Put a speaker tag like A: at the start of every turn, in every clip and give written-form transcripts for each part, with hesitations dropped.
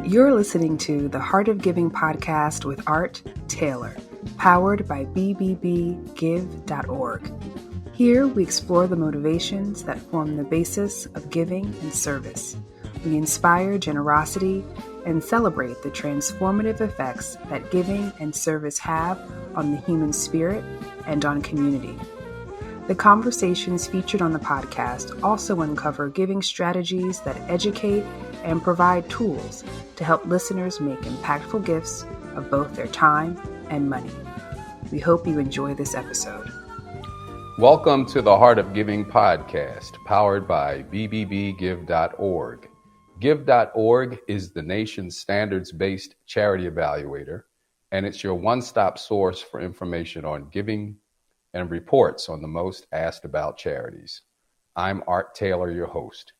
A: You're listening to the Heart of Giving podcast with Art Taylor, powered by bbbgive.org. Here we explore the motivations that form the basis of giving and service. We inspire generosity and celebrate the transformative effects that giving and service have on the human spirit and on community. The conversations featured on the podcast also uncover giving strategies that educate and provide tools to help listeners make impactful gifts of both their time and money. We hope you enjoy this episode.
B: Welcome to the Heart of Giving podcast, powered by bbbgive.org. Give.org is the nation's standards-based charity evaluator, and it's your one-stop source for information on giving and reports on the most asked about charities. I'm Art Taylor, your host.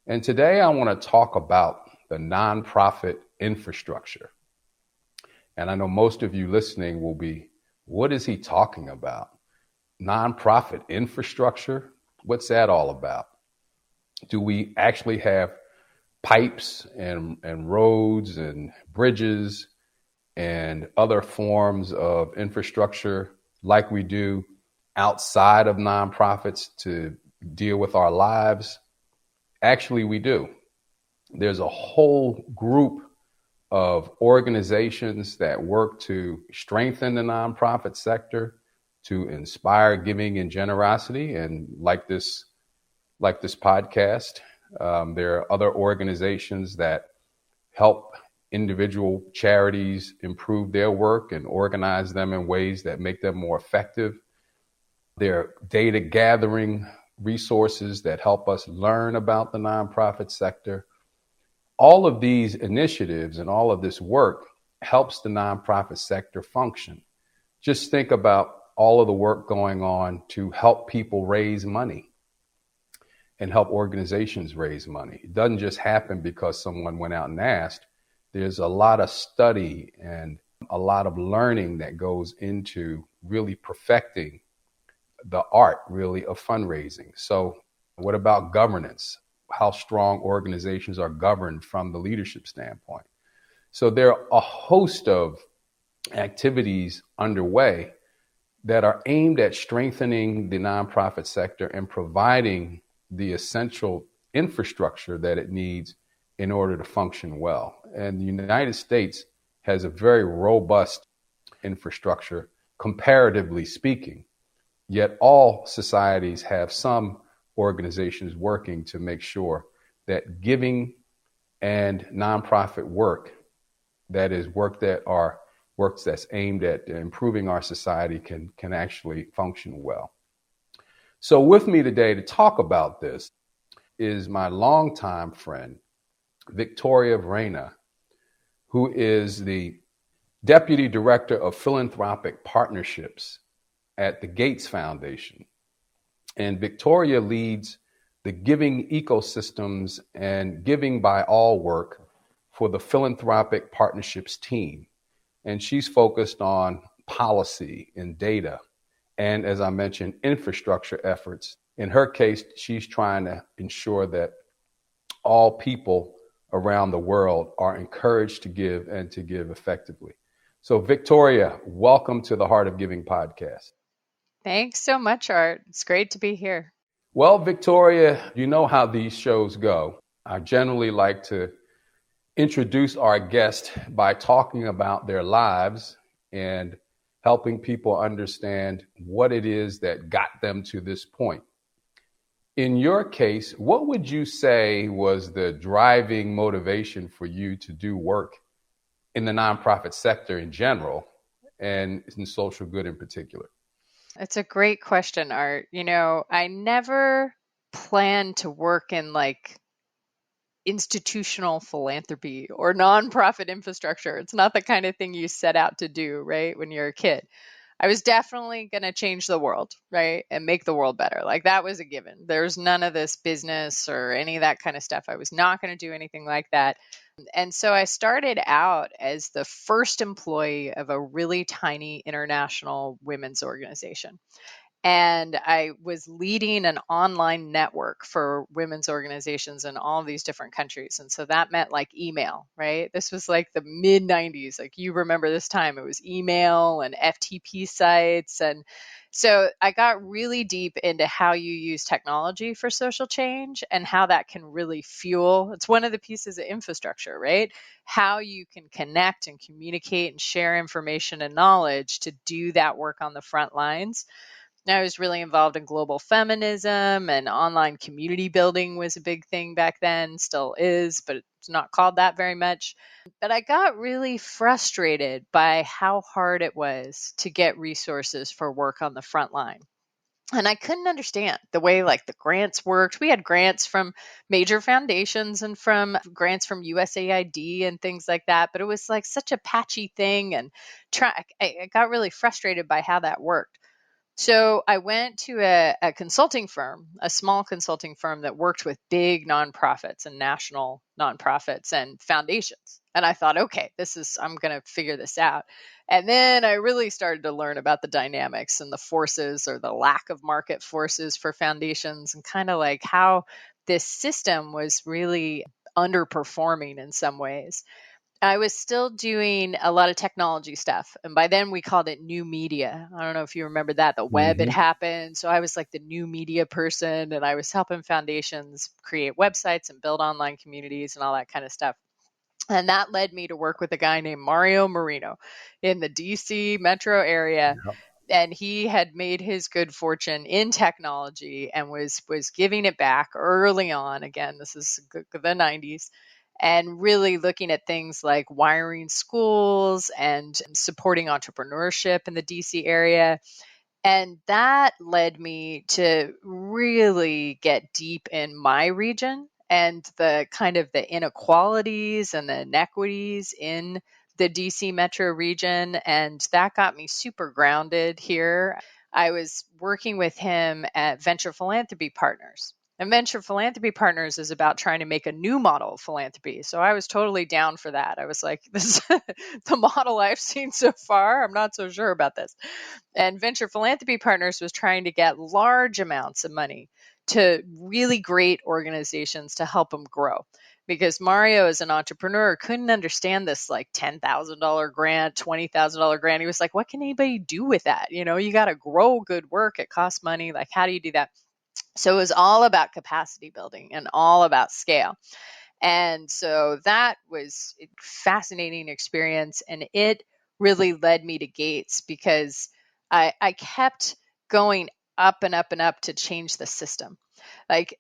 B: And today I want to talk about the nonprofit infrastructure. And I know most of you listening will be, what is he talking about? Nonprofit infrastructure? What's that all about? Do we actually have pipes and roads and bridges and other forms of infrastructure like we do outside of nonprofits to deal with our lives? Actually, we do. There's a whole group of organizations that work to strengthen the nonprofit sector, to inspire giving and generosity. And like this podcast, there are other organizations that help individual charities improve their work and organize them in ways that make them more effective. There are data gathering resources that help us learn about the nonprofit sector. All of these initiatives and all of this work helps the nonprofit sector function. Just think about all of the work going on to help people raise money and help organizations raise money. It doesn't just happen because someone went out and asked. There's a lot of study and a lot of learning that goes into really perfecting the art, really, of fundraising. So what about governance? How strong organizations are governed from the leadership standpoint? So there are a host of activities underway that are aimed at strengthening the nonprofit sector and providing the essential infrastructure that it needs in order to function well. And the United States has a very robust infrastructure, comparatively speaking, yet all societies have some organizations working to make sure that giving and nonprofit work, that is work that's aimed at improving our society, can actually function well. So with me today to talk about this is my longtime friend, Victoria Vrana, who is the Deputy Director of Philanthropic Partnerships at the Gates Foundation. And Victoria leads the giving ecosystems and giving by all work for the Philanthropic Partnerships team. And she's focused on policy and data and, as I mentioned, infrastructure efforts. In her case, she's trying to ensure that all people around the world are encouraged to give and to give effectively. So Victoria, welcome to the Heart of Giving podcast.
C: Thanks so much, Art. It's great to be here.
B: Well, Victoria, you know how these shows go. I generally like to introduce our guest by talking about their lives and helping people understand what it is that got them to this point. In your case, what would you say was the driving motivation for you to do work in the nonprofit sector in general and in social good in particular?
C: It's a great question, Art. I never planned to work in institutional philanthropy or nonprofit infrastructure. It's not the kind of thing you set out to do, right, when you're a kid. I was definitely going to change the world, right, and make the world better. That was a given. There's none of this business or any of that kind of stuff. I was not going to do anything like that. And so I started out as the first employee of a really tiny international women's organization. And I was leading an online network for women's organizations in all these different countries. And so that meant like email, right? This was like the mid 90s. Like you remember this time, it was email and FTP sites. And so I got really deep into how you use technology for social change and how that can really fuel. It's one of the pieces of infrastructure, right? How you can connect and communicate and share information and knowledge to do that work on the front lines. I was really involved in global feminism, and online community building was a big thing back then, still is, but it's not called that very much. But I got really frustrated by how hard it was to get resources for work on the front line. And I couldn't understand the way like the grants worked. We had grants from major foundations and from grants from USAID and things like that, but it was like such a patchy thing, and I got really frustrated by how that worked. So I went to a consulting firm, a small consulting firm that worked with big nonprofits and national nonprofits and foundations. And I thought, okay, I'm going to figure this out. And then I really started to learn about the dynamics and the forces or the lack of market forces for foundations, and kind of like how this system was really underperforming in some ways. I was still doing a lot of technology stuff. And by then we called it new media. I don't know if you remember that. The web had
B: Hmm.
C: happened. So I was like the new media person, and I was helping foundations create websites and build online communities and all that kind of stuff. And that led me to work with a guy named Mario Marino in the DC metro area. And he had made his good fortune in technology and was giving it back early on. Again, this is the 90s, and really looking at things like wiring schools and supporting entrepreneurship in the DC area. And that led me to really get deep in my region and the kind of the inequalities and the inequities in the DC metro region. And that got me super grounded here. I was working with him at Venture Philanthropy Partners. And Venture Philanthropy Partners is about trying to make a new model of philanthropy. So I was totally down for that. I was like, this is the model I've seen so far. I'm not so sure about this. And Venture Philanthropy Partners was trying to get large amounts of money to really great organizations to help them grow. Because Mario, as an entrepreneur, couldn't understand this like $10,000 grant, $20,000 grant. He was like, what can anybody do with that? You got to grow good work. It costs money. Like, how do you do that? So it was all about capacity building and all about scale. And so that was a fascinating experience. And it really led me to Gates because I kept going up and up and up to change the system. Like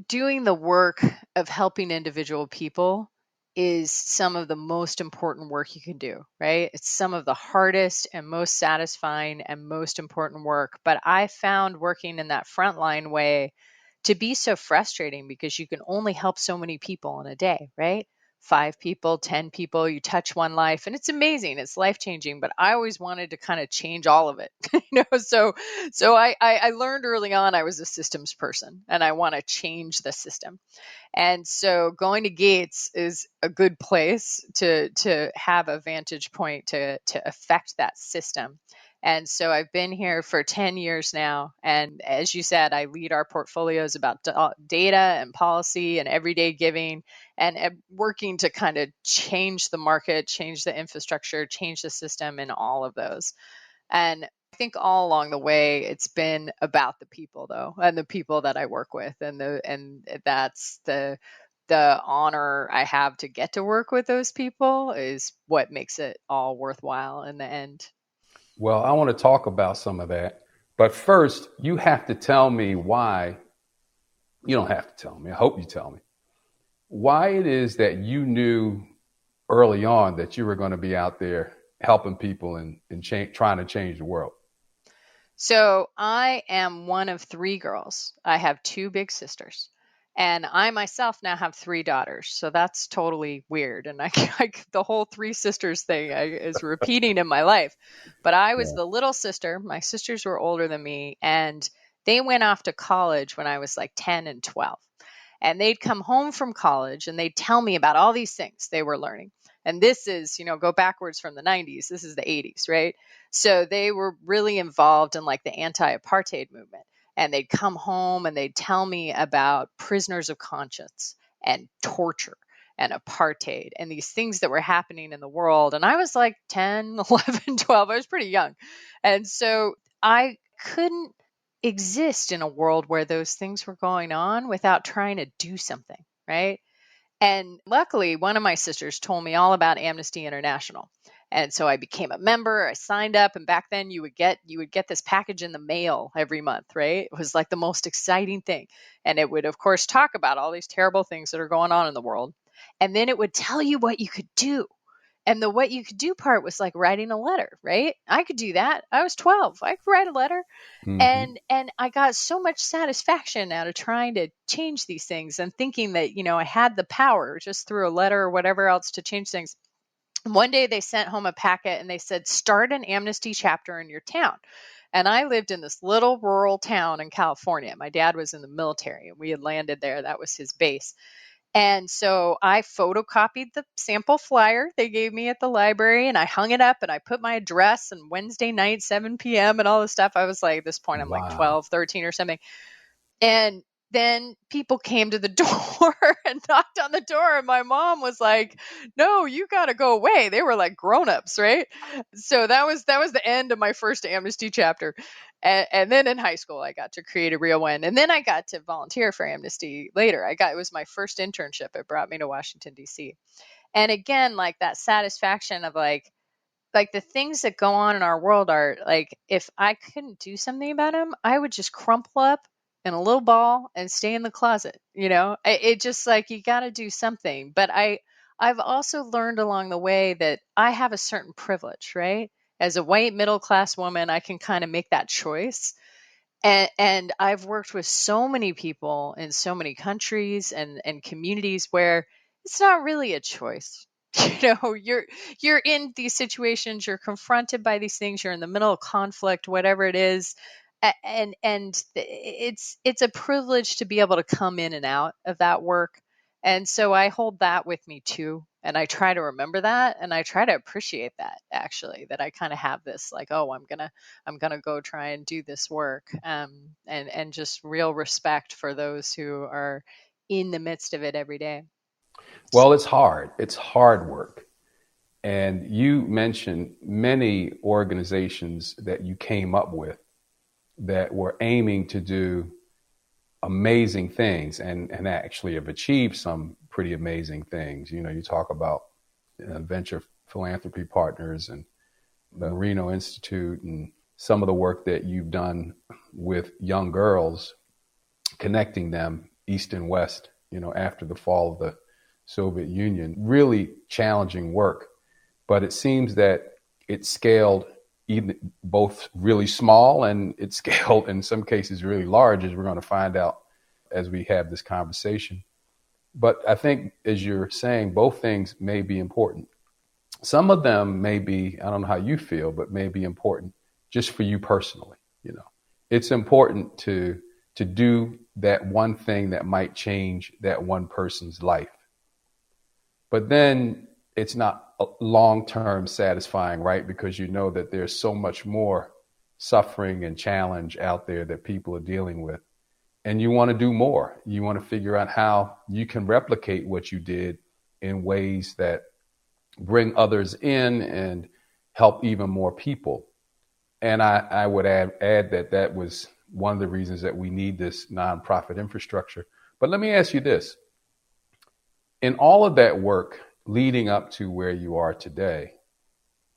C: doing the work of helping individual people is some of the most important work you can do, right? It's some of the hardest and most satisfying and most important work. But I found working in that frontline way to be so frustrating because you can only help so many people in a day, right? 5 people, 10 people, you touch one life, and it's amazing. It's life changing. But I always wanted to kind of change all of it, So I learned early on I was a systems person, and I want to change the system. And so going to Gates is a good place to have a vantage point to affect that system. And so I've been here for 10 years now. And as you said, I lead our portfolios about data and policy and everyday giving, and working to kind of change the market, change the infrastructure, change the system in all of those. And I think all along the way, it's been about the people, though, and the people that I work with, and that's the honor I have to get to work with those people is what makes it all worthwhile in the end.
B: Well, I want to talk about some of that. But first, you have to tell me why. You don't have to tell me. I hope you tell me why it is that you knew early on that you were going to be out there helping people and trying to change the world.
C: So I am one of 3 girls. I have 2 big sisters. And I myself now have 3 daughters. So that's totally weird. And the whole 3 sisters thing is repeating in my life. But I was
B: Yeah.
C: the little sister. My sisters were older than me. And they went off to college when I was like 10 and 12. And they'd come home from college and they'd tell me about all these things they were learning. And this is, go backwards from the 90s. This is the 80s, right? So they were really involved in like the anti-apartheid movement. And they'd come home and they'd tell me about prisoners of conscience and torture and apartheid and these things that were happening in the world. And I was like 10, 11, 12. I was pretty young. And so I couldn't exist in a world where those things were going on without trying to do something, right? And luckily, one of my sisters told me all about Amnesty International. And so I became a member. I signed up, and back then you would get this package in the mail every month, right? It was like the most exciting thing. And it would, of course, talk about all these terrible things that are going on in the world. And then it would tell you what you could do. And the what you could do part was like writing a letter, right? I could do that. I was 12. I could write a letter.
B: Mm-hmm.
C: And I got so much satisfaction out of trying to change these things and thinking that, I had the power just through a letter or whatever else to change things. One day they sent home a packet and they said, start an Amnesty chapter in your town. And I lived in this little rural town in California. My dad was in the military and we had landed there. That was his base. And so I photocopied the sample flyer they gave me at the library and I hung it up and I put my address and Wednesday night, 7 p.m. and all this stuff. I was like, at this point, I'm like
B: Wow.
C: 12, 13 or something. And then people came to the door and knocked on the door. And my mom was like, no, you got to go away. They were like grown-ups, right? So that was the end of my first Amnesty chapter. And then in high school, I got to create a real one. And then I got to volunteer for Amnesty later. It was my first internship. It brought me to Washington, D.C. And again, like that satisfaction of like the things that go on in our world are like, if I couldn't do something about them, I would just crumple up in a little ball and stay in the closet. It just like, you got to do something. But I've also learned along the way that I have a certain privilege, right? As a white middle class woman, I can kind of make that choice. And I've worked with so many people in so many countries and communities where it's not really a choice. You're in these situations, you're confronted by these things, you're in the middle of conflict, whatever it is. And it's a privilege to be able to come in and out of that work. And so I hold that with me too. And I try to remember that. And I try to appreciate that, actually, that I kind of have this like, oh, I'm going to go try and do this work. And just real respect for those who are in the midst of it every day.
B: Well, it's hard. It's hard work. And you mentioned many organizations that you came up with that were aiming to do amazing things and actually have achieved some pretty amazing things. You talk about venture philanthropy partners and the Reno Institute and some of the work that you've done with young girls, connecting them east and west, after the fall of the Soviet Union. Really challenging work. But it seems that it scaled even both really small and it scaled in some cases really large, as we're going to find out as we have this conversation. But I think, as you're saying, both things may be important. Some of them may be, I don't know how you feel, but may be important just for you personally. It's important to do that one thing that might change that one person's life. But then it's not long-term satisfying, right? Because you know that there's so much more suffering and challenge out there that people are dealing with. And you want to do more. You want to figure out how you can replicate what you did in ways that bring others in and help even more people. And I would add that was one of the reasons that we need this nonprofit infrastructure. But let me ask you this. In all of that work leading up to where you are today,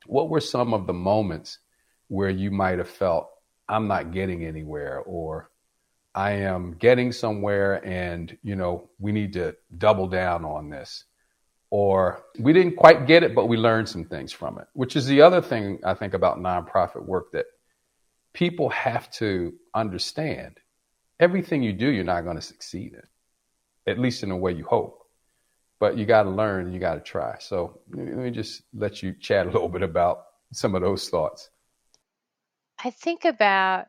B: what were some of the moments where you might have felt, I'm not getting anywhere, or I am getting somewhere and, we need to double down on this, or we didn't quite get it, but we learned some things from it, which is the other thing I think about nonprofit work that people have to understand. Everything you do, you're not going to succeed in, at least in the way you hope. But you got to learn and you got to try. So let me just let you chat a little bit about some of those thoughts.
C: I think about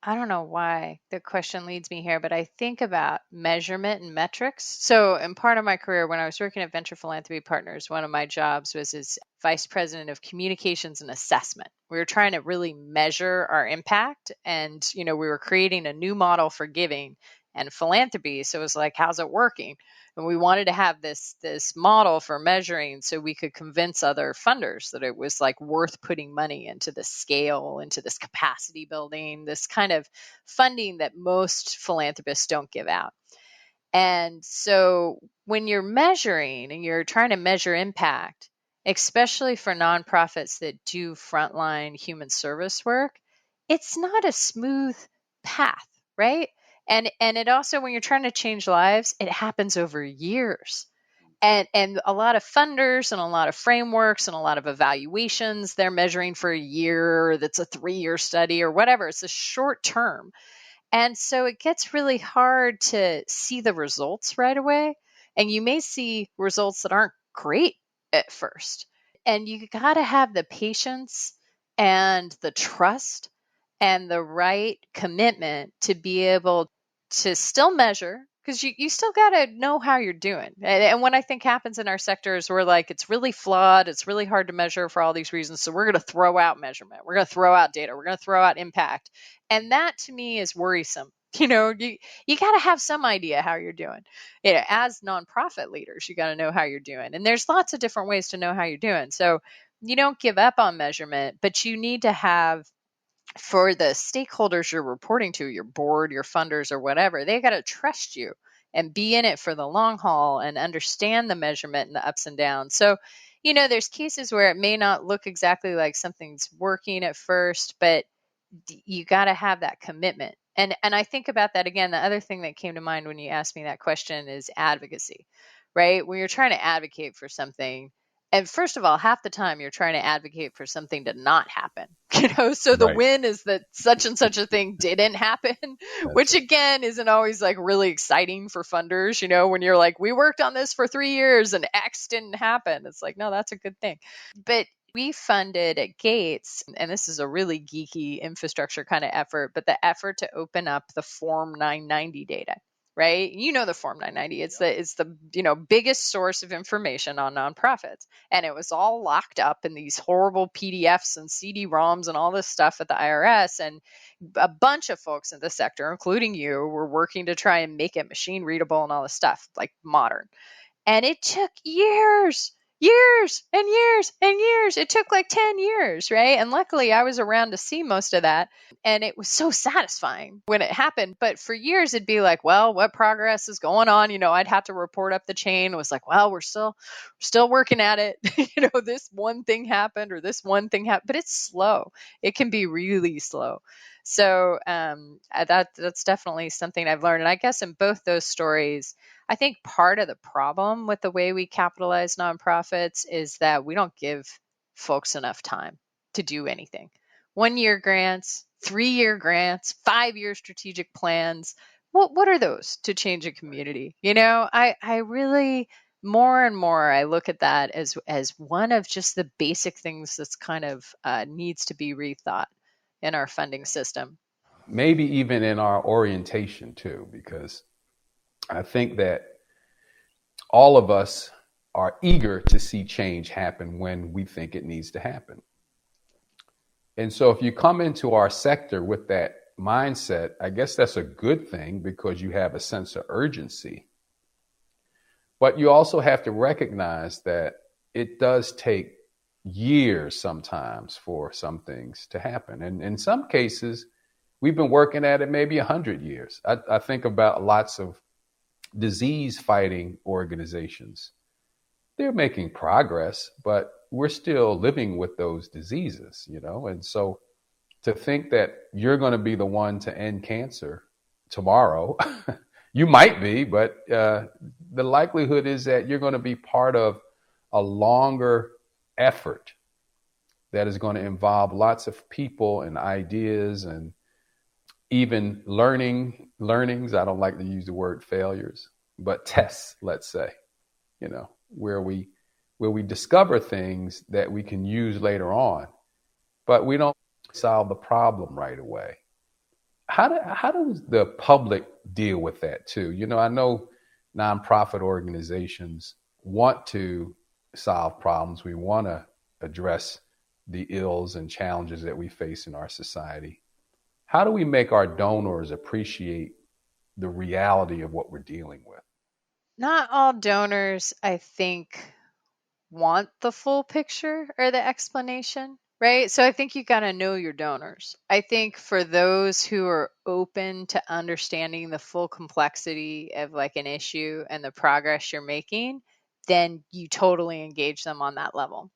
C: I don't know why the question leads me here, but I think about measurement and metrics. So, in part of my career, when I was working at Venture Philanthropy Partners, one of my jobs was as vice president of communications and assessment. We were trying to really measure our impact, and we were creating a new model for giving and philanthropy. So it was like, how's it working? And we wanted to have this model for measuring so we could convince other funders that it was like worth putting money into this scale, into this capacity building, this kind of funding that most philanthropists don't give out. And so when you're measuring and you're trying to measure impact, especially for nonprofits that do frontline human service work, it's not a smooth path, right? And it also, when you're trying to change lives, it happens over years. And a lot of funders and a lot of frameworks and a lot of evaluations, they're measuring for a year, that's a 3-year study or whatever. It's a short term. And so it gets really hard to see the results right away. And you may see results that aren't great at first. And you got to have the patience and the trust and the right commitment to be able to still measure, because you still got to know how you're doing. And what I think happens in our sector is we're like, it's really flawed. It's really hard to measure for all these reasons. So we're going to throw out measurement. We're going to throw out data. We're going to throw out impact. And that to me is worrisome. You got to have some idea how you're doing. As nonprofit leaders, you got to know how you're doing. And there's lots of different ways to know how you're doing. So you don't give up on measurement, but you need to have, for the stakeholders you're reporting to, your board, your funders, or whatever, they got to trust you and be in it for the long haul and understand the measurement and the ups and downs. So, there's cases where it may not look exactly like something's working at first, but you got to have that commitment. And I think about that again. The other thing that came to mind when you asked me that question is advocacy, right? When you're trying to advocate for something, and first of all, half the time you're trying to advocate for something to not happen, so the
B: Right.
C: win is that such and such a thing didn't happen, which again isn't always like really exciting for funders. When you're like, we worked on this for 3 years and X didn't happen, it's like, no, that's a good thing. But we funded at Gates, and this is a really geeky infrastructure kind of effort, but the effort to open up the Form 990 data, right? The Form 990. It's the biggest source of information on nonprofits, and it was all locked up in these horrible PDFs and CD-ROMs and all this stuff at the IRS, and a bunch of folks in the sector, including you, were working to try and make it machine readable and all this stuff, like modern. And it took years and years and years. It took like 10 years, right? And luckily I was around to see most of that. And it was so satisfying when it happened. But for years it'd be like, well, what progress is going on? I'd have to report up the chain. It was like, well, we're still working at it. This one thing happened or this one thing happened, but it's slow. It can be really slow. So that's definitely something I've learned. And I guess in both those stories, I think part of the problem with the way we capitalize nonprofits is that we don't give folks enough time to do anything. 1-year grants, 3-year grants, 5-year strategic plans. What are those to change a community? I really, more and more, I look at that as one of just the basic things that's kind of needs to be rethought in our funding system.
B: Maybe even in our orientation too, because I think that all of us are eager to see change happen when we think it needs to happen. And so if you come into our sector with that mindset, I guess that's a good thing because you have a sense of urgency. But you also have to recognize that it does take years sometimes for some things to happen. And in some cases, we've been working at it maybe 100 years. I think about lots of disease fighting organizations. They're making progress, but we're still living with those diseases, and so to think that you're going to be the one to end cancer tomorrow, you might be, but the likelihood is that you're going to be part of a longer effort that is going to involve lots of people and ideas and even learnings. I don't like to use the word failures, but tests, let's say, where we discover things that we can use later on, but we don't solve the problem right away. how does the public deal with that too? You know, I know nonprofit organizations want to solve problems. We want to address the ills and challenges that we face in our society. How do we make our donors appreciate the reality of what we're dealing with?
C: Not all donors, I think, want the full picture or the explanation, right? So I think you got to know your donors. I think for those who are open to understanding the full complexity of like an issue and the progress you're making, then you totally engage them on that level.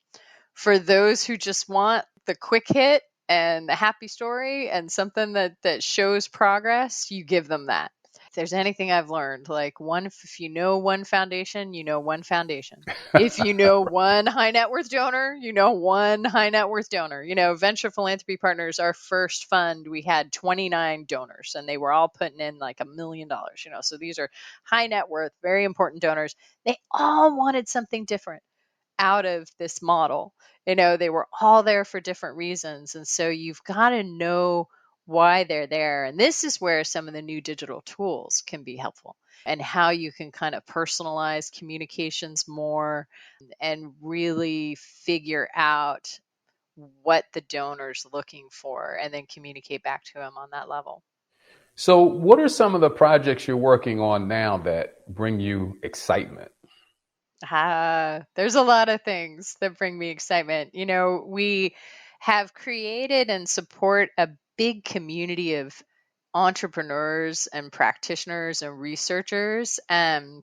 C: For those who just want the quick hit and the happy story and something that shows progress, you give them that. If there's anything I've learned, like if you know one foundation, you know one foundation. If you know one high net worth donor, you know one high net worth donor. You know, Venture Philanthropy Partners, our first fund, we had 29 donors and they were all putting in like $1 million, you know. So these are high net worth, very important donors. They all wanted something different out of this model. You know, they were all there for different reasons. And so you've got to know why they're there. And this is where some of the new digital tools can be helpful and how you can kind of personalize communications more and really figure out what the donor's looking for and then communicate back to them on that level.
B: So what are some of the projects you're working on now that bring you excitement?
C: There's a lot of things that bring me excitement. You know, we have created and support a big community of entrepreneurs and practitioners and researchers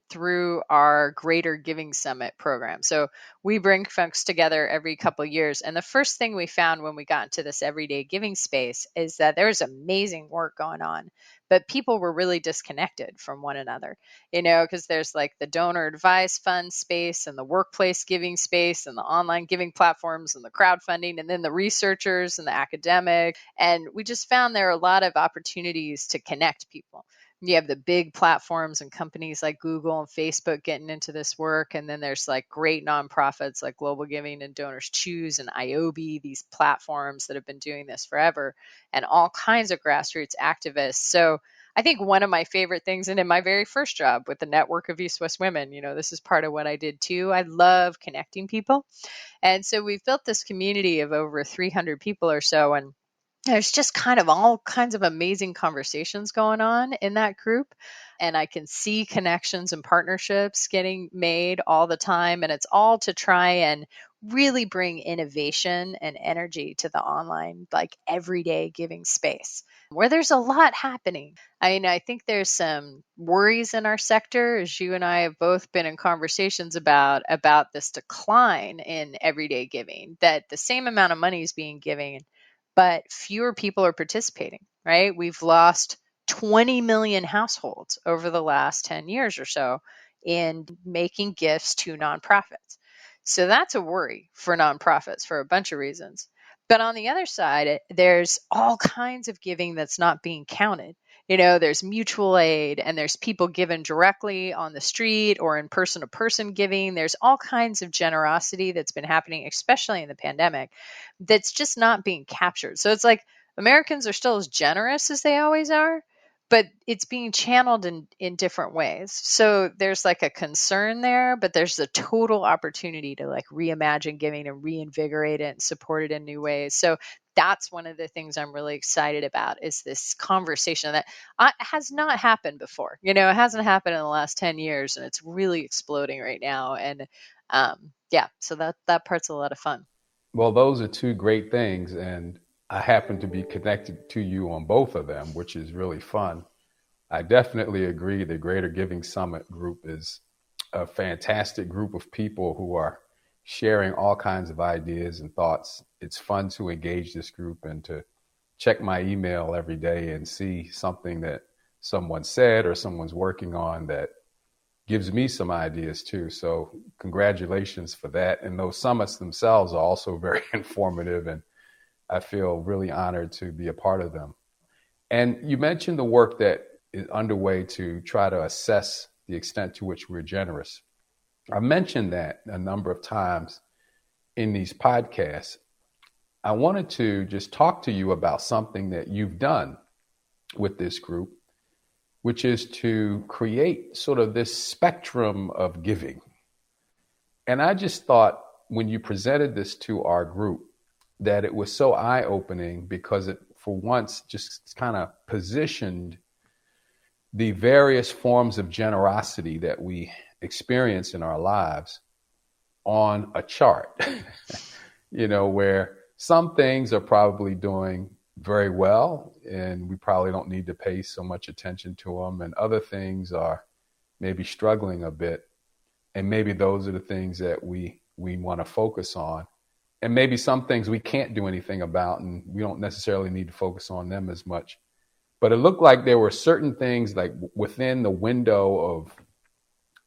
C: through our Greater Giving Summit program. So we bring folks together every couple of years. And the first thing we found when we got into this everyday giving space is that there's amazing work going on, but people were really disconnected from one another, you know, because there's like the donor advice fund space and the workplace giving space and the online giving platforms and the crowdfunding and then the researchers and the academic. And we just found there are a lot of opportunities to connect people. You have the big platforms and companies like Google and Facebook getting into this work. And then there's like great nonprofits like Global Giving and Donors Choose and IOBE, these platforms that have been doing this forever, and all kinds of grassroots activists. So I think one of my favorite things, and in my very first job with the network of East West Women, you know, this is part of what I did too. I love connecting people. And so we've built this community of over 300 people or so. And there's just kind of all kinds of amazing conversations going on in that group. And I can see connections and partnerships getting made all the time. And it's all to try and really bring innovation and energy to the online, like everyday giving space where there's a lot happening. I mean, I think there's some worries in our sector, as you and I have both been in conversations about this decline in everyday giving, that the same amount of money is being given, but fewer people are participating, right? We've lost 20 million households over the last 10 years or so in making gifts to nonprofits. So that's a worry for nonprofits for a bunch of reasons. But on the other side, there's all kinds of giving that's not being counted. You know, there's mutual aid and there's people given directly on the street or in person to person giving. There's all kinds of generosity that's been happening, especially in the pandemic, that's just not being captured. So it's like Americans are still as generous as they always are, but it's being channeled in different ways. So there's like a concern there, but there's a total opportunity to like reimagine giving and reinvigorate it and support it in new ways. So that's one of the things I'm really excited about, is this conversation that has not happened before. You know, it hasn't happened in the last 10 years and it's really exploding right now. And yeah, so that part's a lot of fun.
B: Well, those are two great things, and I happen to be connected to you on both of them, which is really fun. I definitely agree the Greater Giving Summit group is a fantastic group of people who are sharing all kinds of ideas and thoughts. It's fun to engage this group and to check my email every day and see something that someone said or someone's working on that gives me some ideas too. So congratulations for that. And those summits themselves are also very informative, and I feel really honored to be a part of them. And you mentioned the work that is underway to try to assess the extent to which we're generous. I mentioned that a number of times in these podcasts. I wanted to just talk to you about something that you've done with this group, which is to create sort of this spectrum of giving. And I just thought when you presented this to our group that it was so eye-opening because it, for once, just kind of positioned the various forms of generosity that we experience in our lives on a chart, where some things are probably doing very well and we probably don't need to pay so much attention to them, and other things are maybe struggling a bit, and maybe those are the things that we want to focus on, and maybe some things we can't do anything about and we don't necessarily need to focus on them as much. But it looked like there were certain things like within the window of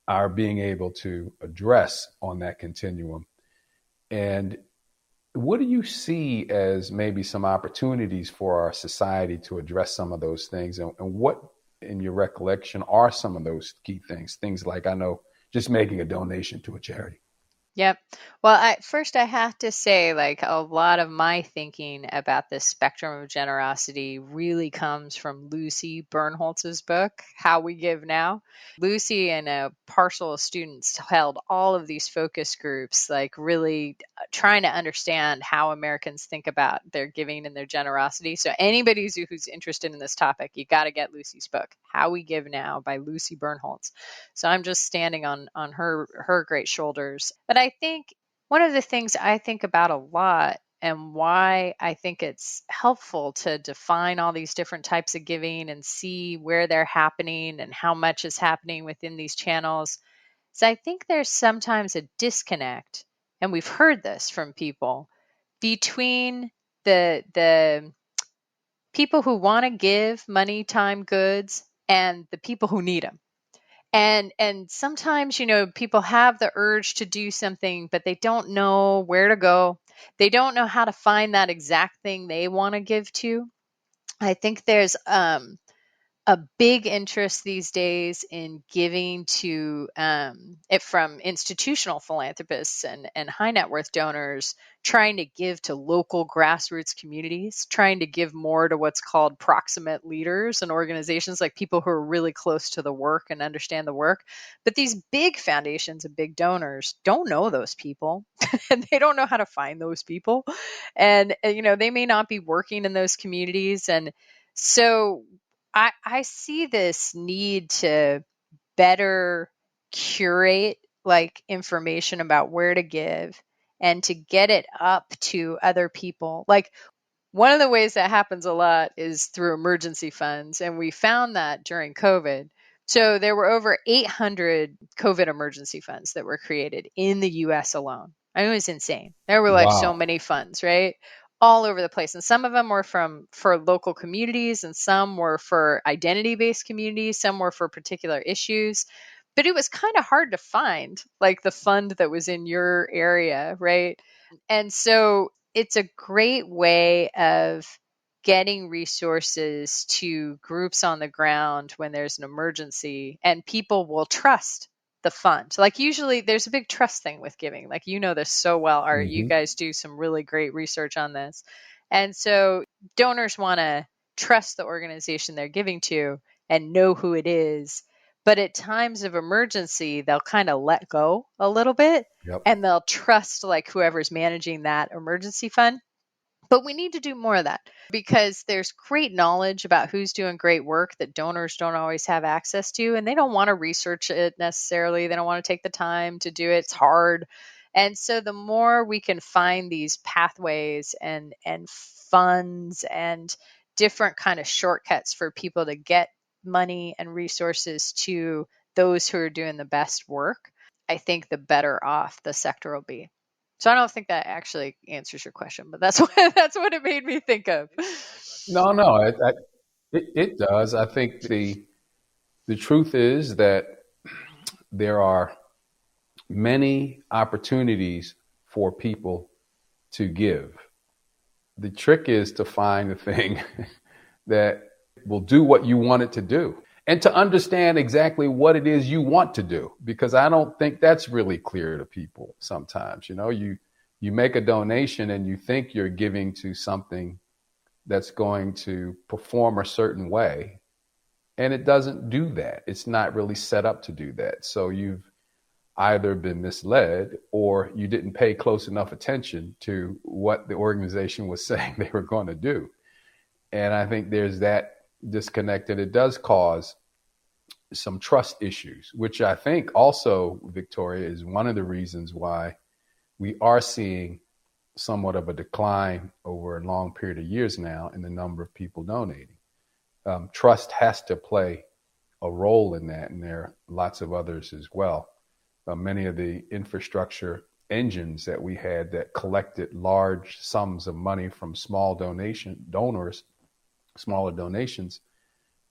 B: our being able to address on that continuum. And what do you see as maybe some opportunities for our society to address some of those things? And what, in your recollection, are some of those key things? Things like, I know, just making a donation to a charity.
C: Yep. Well, first I have to say, like, a lot of my thinking about this spectrum of generosity really comes from Lucy Bernholtz's book, How We Give Now. Lucy and a parcel of students held all of these focus groups, like really trying to understand how Americans think about their giving and their generosity. So anybody who's interested in this topic, you got to get Lucy's book, How We Give Now by Lucy Bernholtz. So I'm just standing on her great shoulders. But I think one of the things I think about a lot, and why I think it's helpful to define all these different types of giving and see where they're happening and how much is happening within these channels, is I think there's sometimes a disconnect, and we've heard this from people, between the people who want to give money, time, goods, and the people who need them. And sometimes, people have the urge to do something, but they don't know where to go. They don't know how to find that exact thing they want to give to. I think there's a big interest these days in giving to it from institutional philanthropists and high net worth donors, trying to give to local grassroots communities, trying to give more to what's called proximate leaders and organizations, like people who are really close to the work and understand the work. But these big foundations and big donors don't know those people and they don't know how to find those people. And, they may not be working in those communities. And so I see this need to better curate like information about where to give and to get it up to other people. Like, one of the ways that happens a lot is through emergency funds. And we found that during COVID. So there were over 800 COVID emergency funds that were created in the US alone. I mean, it was insane. There were like so
B: Wow.
C: many funds, right? All over the place. And some of them were for local communities, and some were for identity-based communities, some were for particular issues. But it was kind of hard to find like the fund that was in your area, right? And so it's a great way of getting resources to groups on the ground when there's an emergency, and people will trust the fund. Like, usually there's a big trust thing with giving. Like, this so well, Art. You guys do some really great research on this. And so donors want to trust the organization they're giving to and know who it is. But at times of emergency, they'll kind of let go a little bit.
B: Yep.
C: And they'll trust like whoever's managing that emergency fund. But we need to do more of that, because there's great knowledge about who's doing great work that donors don't always have access to, and they don't want to research it necessarily. They don't want to take the time to do it. It's hard. And so the more we can find these pathways and funds and different kind of shortcuts for people to get money and resources to those who are doing the best work, I think the better off the sector will be. So I don't think that actually answers your question, but that's what it made me think of.
B: No, it does. I think the truth is that there are many opportunities for people to give. The trick is to find the thing that will do what you want it to do, and to understand exactly what it is you want to do, because I don't think that's really clear to people sometimes. You make a donation and you think you're giving to something that's going to perform a certain way. And it doesn't do that. It's not really set up to do that. So you've either been misled or you didn't pay close enough attention to what the organization was saying they were going to do. And I think there's that disconnect, and it does cause some trust issues, which I think also, Victoria, is one of the reasons why we are seeing somewhat of a decline over a long period of years now in the number of people donating. Trust has to play a role in that, and there are lots of others as well. Many of the infrastructure engines that we had that collected large sums of money from smaller donations,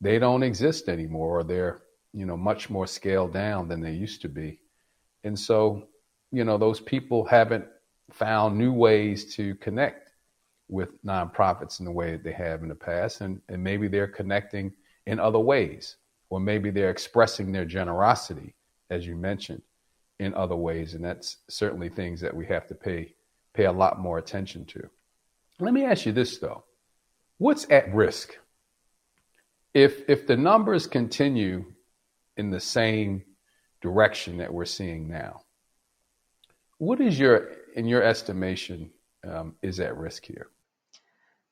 B: they don't exist anymore, or they're, much more scaled down than they used to be. And so, those people haven't found new ways to connect with nonprofits in the way that they have in the past. And maybe they're connecting in other ways, or maybe they're expressing their generosity, as you mentioned, in other ways. And that's certainly things that we have to pay a lot more attention to. Let me ask you this, though. What's at risk? If the numbers continue in the same direction that we're seeing now, what is in your estimation, is at risk here?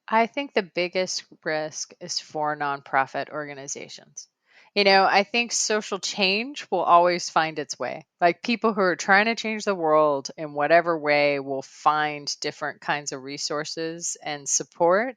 C: I think the biggest risk is for nonprofit organizations. I think social change will always find its way. Like, people who are trying to change the world in whatever way will find different kinds of resources and support.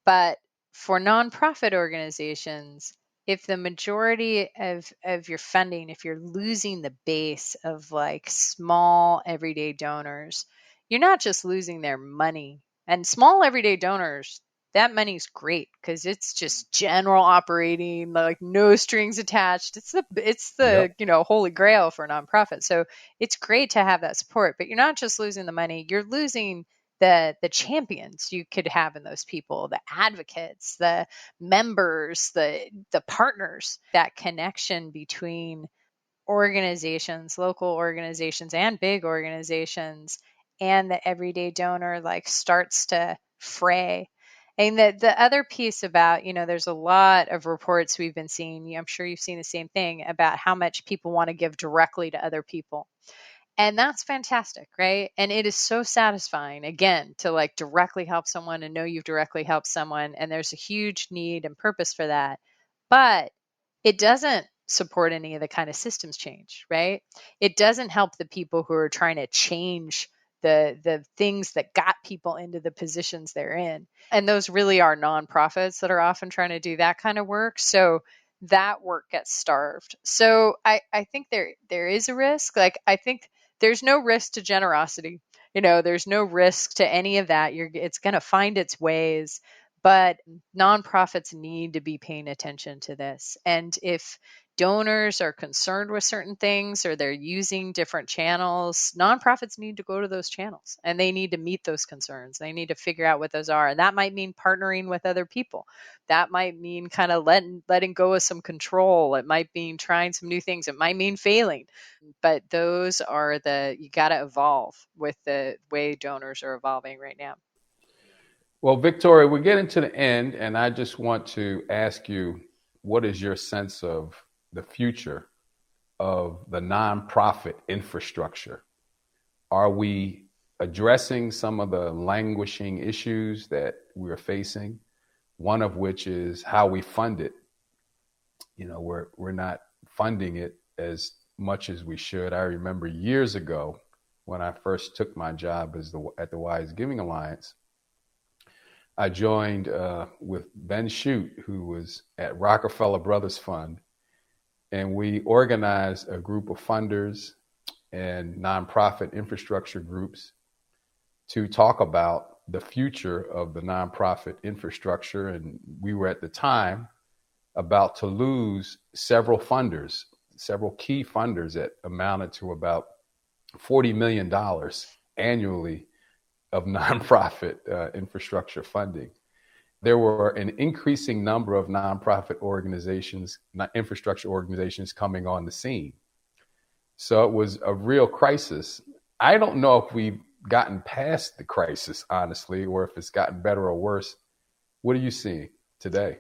C: But for nonprofit organizations, if the majority of your funding, if you're losing the base of like small everyday donors, you're not just losing their money. And small everyday donors, that money's great because it's just general operating, like no strings attached. It's the
B: Yep.
C: holy grail for nonprofits. So it's great to have that support, but you're not just losing the money, you're losing the champions you could have in those people, the advocates, the members, the partners. That connection between organizations, local organizations and big organizations, and the everyday donor like starts to fray. And the other piece about, there's a lot of reports we've been seeing, I'm sure you've seen the same thing, about how much people want to give directly to other people. And that's fantastic, right? And it is so satisfying, again, to like directly help someone and know you've directly helped someone. And there's a huge need and purpose for that. But it doesn't support any of the kind of systems change, right? It doesn't help the people who are trying to change the things that got people into the positions they're in. And those really are nonprofits that are often trying to do that kind of work. So that work gets starved. So I think there is a risk. Like, I think there's no risk to generosity. There's no risk to any of that. It's going to find its ways, but nonprofits need to be paying attention to this. And if donors are concerned with certain things or they're using different channels, nonprofits need to go to those channels and they need to meet those concerns. They need to figure out what those are. And that might mean partnering with other people. That might mean kind of letting go of some control. It might mean trying some new things. It might mean failing. But those are you got to evolve with the way donors are evolving right now.
B: Well, Victoria, we're getting to the end, and I just want to ask you, what is your sense of the future of the nonprofit infrastructure? Are we addressing some of the languishing issues that we're facing? One of which is how we fund it. We're not funding it as much as we should. I remember years ago when I first took my job at the Wise Giving Alliance, I joined with Ben Shute, who was at Rockefeller Brothers Fund, and we organized a group of funders and nonprofit infrastructure groups to talk about the future of the nonprofit infrastructure. And we were at the time about to lose several key funders that amounted to about $40 million annually of nonprofit infrastructure funding. There were an increasing number of nonprofit organizations, infrastructure organizations coming on the scene. So it was a real crisis. I don't know if we've gotten past the crisis, honestly, or if it's gotten better or worse What are you seeing today?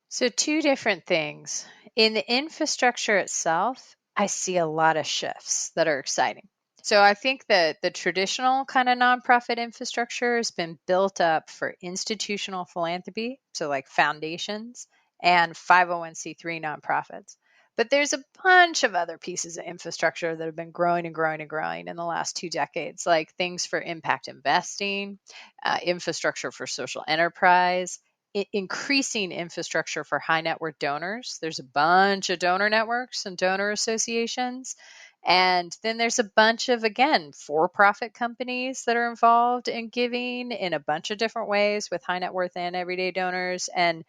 C: So, two different things. In the infrastructure itself, I see a lot of shifts that are exciting. So, I think that the traditional kind of nonprofit infrastructure has been built up for institutional philanthropy, so like foundations and 501c3 nonprofits. But there's a bunch of other pieces of infrastructure that have been growing and growing and growing in the last 2 decades, like things for impact investing, infrastructure for social enterprise, increasing infrastructure for high net worth donors. There's a bunch of donor networks and donor associations. And then there's a bunch of, again, for profit companies that are involved in giving in a bunch of different ways with high net worth and everyday donors. And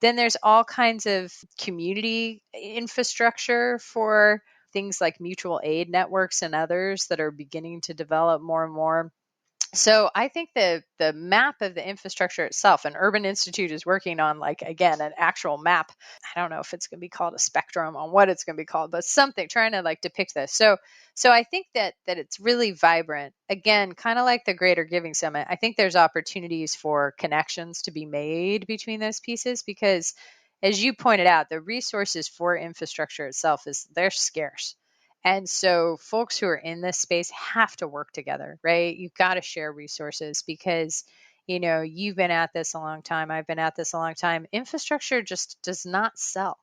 C: then there's all kinds of community infrastructure for things like mutual aid networks and others that are beginning to develop more and more. So I think the map of the infrastructure itself, and Urban Institute is working on, like, again, an actual map. I don't know if it's going to be called a spectrum on what it's going to be called, but something trying to like depict this. So I think that it's really vibrant. Again, kind of like the Greater Giving Summit. I think there's opportunities for connections to be made between those pieces because, as you pointed out, the resources for infrastructure itself they're scarce. And so folks who are in this space have to work together, right? You've got to share resources because, you've been at this a long time. I've been at this a long time. Infrastructure just does not sell.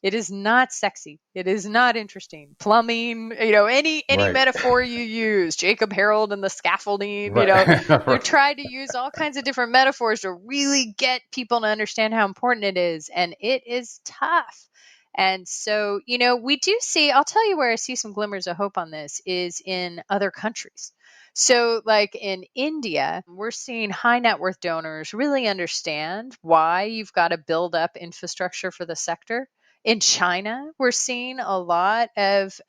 C: It is not sexy. It is not interesting. Plumbing, any
B: Right.
C: metaphor you use, Jacob Harold and the scaffolding,
B: Right.
C: they're
B: Right.
C: trying to use all kinds of different metaphors to really get people to understand how important it is. And it is tough. And so, we do see, I'll tell you where I see some glimmers of hope on this is in other countries. So, like in India, we're seeing high net worth donors really understand why you've got to build up infrastructure for the sector. In China, we're seeing a lot of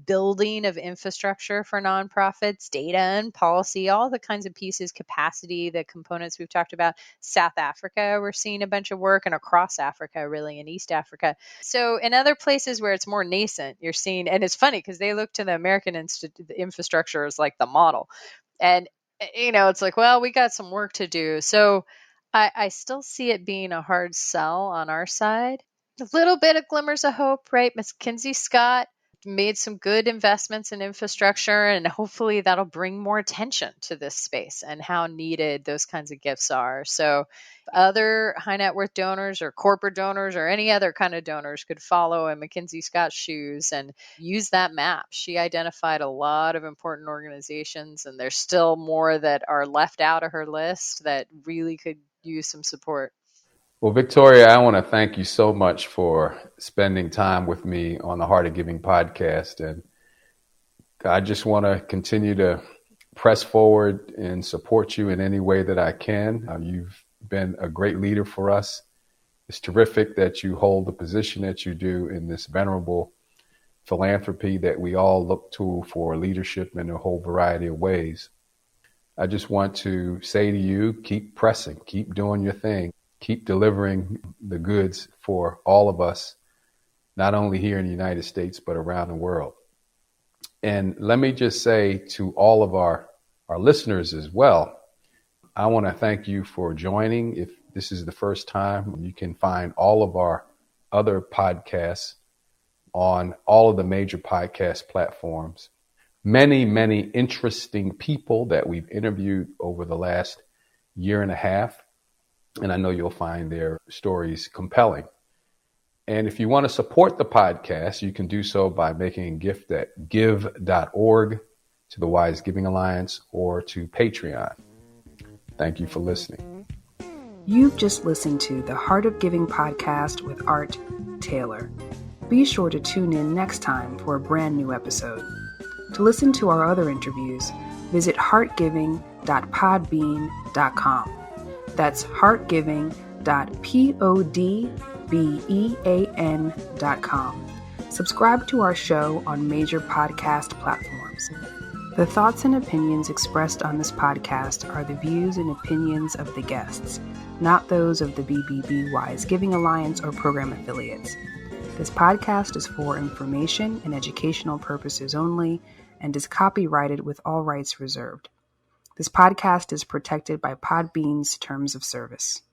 C: building of infrastructure for nonprofits, data and policy, all the kinds of pieces, capacity, the components we've talked about. South Africa, we're seeing a bunch of work, and across Africa, really, in East Africa. So in other places where it's more nascent, you're seeing, and it's funny because they look to the American infrastructure as like the model. And, it's like, well, we got some work to do. So I still see it being a hard sell on our side. A little bit of glimmers of hope, right? Miss Kinsey Scott made some good investments in infrastructure, and hopefully that'll bring more attention to this space and how needed those kinds of gifts are. So other high net worth donors or corporate donors or any other kind of donors could follow in Mackenzie Scott's shoes and use that map. She identified a lot of important organizations, and there's still more that are left out of her list that really could use some support.
B: Well, Victoria, I want to thank you so much for spending time with me on the Heart of Giving podcast. And I just want to continue to press forward and support you in any way that I can. You've been a great leader for us. It's terrific that you hold the position that you do in this venerable philanthropy that we all look to for leadership in a whole variety of ways. I just want to say to you, keep pressing, keep doing your thing. Keep delivering the goods for all of us, not only here in the United States, but around the world. And let me just say to all of our listeners as well, I want to thank you for joining. If this is the first time, you can find all of our other podcasts on all of the major podcast platforms. Many, many interesting people that we've interviewed over the last year and a half. And I know you'll find their stories compelling. And if you want to support the podcast, you can do so by making a gift at give.org to the Wise Giving Alliance or to Patreon. Thank you for listening.
A: You've just listened to the Heart of Giving podcast with Art Taylor. Be sure to tune in next time for a brand new episode. To listen to our other interviews, visit heartgiving.podbean.com. That's heartgiving.podbean.com. Subscribe to our show on major podcast platforms. The thoughts and opinions expressed on this podcast are the views and opinions of the guests, not those of the BBB Wise Giving Alliance or program affiliates. This podcast is for information and educational purposes only and is copyrighted with all rights reserved. This podcast is protected by Podbean's terms of service.